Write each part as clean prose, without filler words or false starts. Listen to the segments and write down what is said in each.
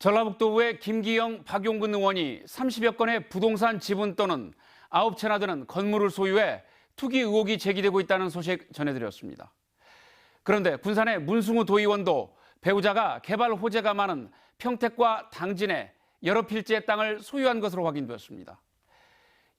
전라북도의 김기영, 박용근 의원이 30여 건의 부동산 지분 또는 9채나 되는 건물을 소유해 투기 의혹이 제기되고 있다는 소식 전해드렸습니다. 그런데 군산의 문승우 도의원도 배우자가 개발 호재가 많은 평택과 당진에 여러 필지의 땅을 소유한 것으로 확인되었습니다.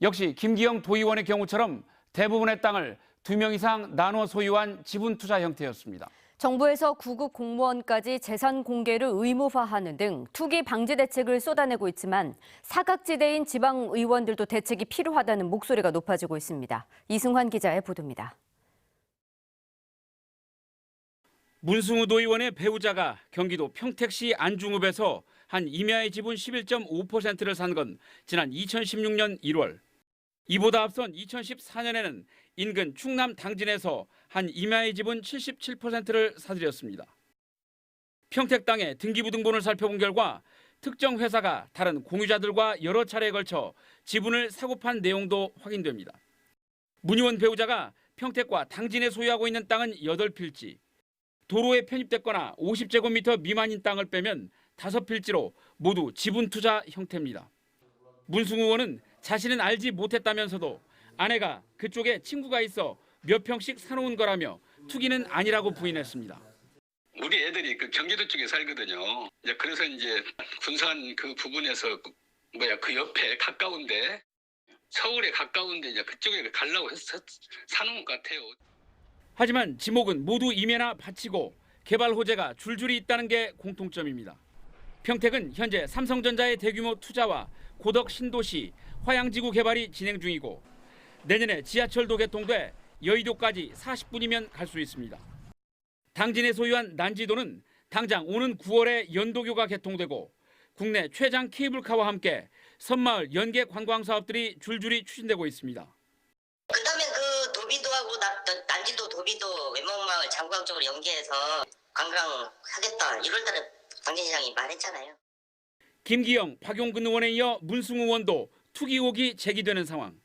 역시 김기영 도의원의 경우처럼 대부분의 땅을 2명 이상 나눠 소유한 지분 투자 형태였습니다. 정부에서 구급 공무원까지 재산 공개를 의무화하는 등 투기 방지 대책을 쏟아내고 있지만 사각지대인 지방 의원들도 대책이 필요하다는 목소리가 높아지고 있습니다. 이승환 기자의 보도입니다. 문승우 도의원의 배우자가 경기도 평택시 안중읍에서 한 임야의 지분 11.5%를 산 건 지난 2016년 1월. 이보다 앞선 2014년에는 인근 충남 당진에서 한 임야의 지분 77%를 사들였습니다. 평택 땅의 등기부등본을 살펴본 결과 특정 회사가 다른 공유자들과 여러 차례에 걸쳐 지분을 사고 판 내용도 확인됩니다. 문 의원 배우자가 평택과 당진에 소유하고 있는 땅은 8필지, 도로에 편입됐거나 50제곱미터 미만인 땅을 빼면 5필지로 모두 지분 투자 형태입니다. 문승우 의원은 자신은 알지 못했다면서도 아내가 그쪽에 친구가 있어 몇 평씩 사놓은 거라며 투기는 아니라고 부인했습니다. 우리 애들이 그 경기도 쪽에 살거든요. 그래서 이제 군산 그 부분에서 그 옆에 가까운데 서울에 가까운데 이제 그쪽에 가려고 해서 사놓은 것 같아요. 하지만 지목은 모두 임야나 밭이고 개발 호재가 줄줄이 있다는 게 공통점입니다. 평택은 현재 삼성전자의 대규모 투자와 고덕 신도시, 화양지구 개발이 진행 중이고 내년에 지하철도 개통돼 여의도까지 40분이면 갈 수 있습니다. 당진에 소유한 난지도는 당장 오는 9월에 연도교가 개통되고 국내 최장 케이블카와 함께 섬마을 연계 관광 사업들이 줄줄이 추진되고 있습니다. 그다음에 그 도비도하고 난지도 도비도 외목마을 장구강 쪽으로 연계해서 관광하겠다 1월달에 당진시장이 말했잖아요. 김기영, 박용근 의원에 이어 문승우 의원도 투기 의혹이 제기되는 상황.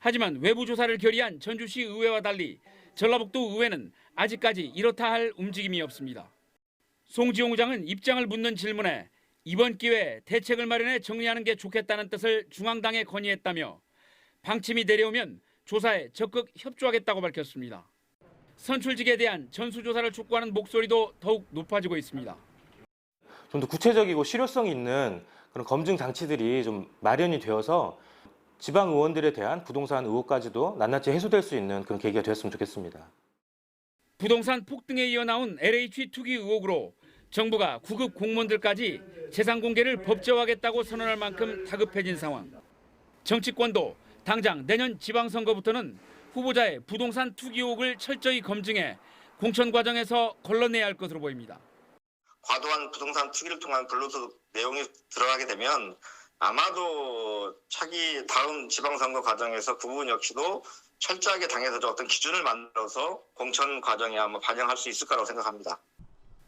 하지만 외부 조사를 결의한 전주시 의회와 달리 전라북도 의회는 아직까지 이렇다 할 움직임이 없습니다. 송지용 의장은 입장을 묻는 질문에 이번 기회에 대책을 마련해 정리하는 게 좋겠다는 뜻을 중앙당에 건의했다며 방침이 내려오면 조사에 적극 협조하겠다고 밝혔습니다. 선출직에 대한 전수조사를 촉구하는 목소리도 더욱 높아지고 있습니다. 좀 더 구체적이고 실효성 있는 그런 검증 장치들이 좀 마련이 되어서 지방 의원들에 대한 부동산 의혹까지도 낱낱이 해소될 수 있는 그런 계기가 되었으면 좋겠습니다. 부동산 폭등에 이어 나온 LH 투기 의혹으로 정부가 구급 공무원들까지 재산 공개를 법제화하겠다고 선언할 만큼 다급해진 상황. 정치권도 당장 내년 지방선거부터는 후보자의 부동산 투기 의혹을 철저히 검증해 공천 과정에서 걸러내야 할 것으로 보입니다. 과도한 부동산 투기를 통한 불로소득 내용이 들어가게 되면 아마도 차기 다음 지방선거 과정에서 그 부분 역시도 철저하게 당에서 어떤 기준을 만들어서 공천 과정에 아마 반영할 수 있을 거라고 생각합니다.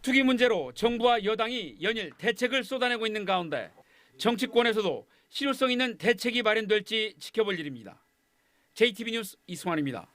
투기 문제로 정부와 여당이 연일 대책을 쏟아내고 있는 가운데 정치권에서도 실효성 있는 대책이 마련될지 지켜볼 일입니다. JTB 뉴스 이승환입니다.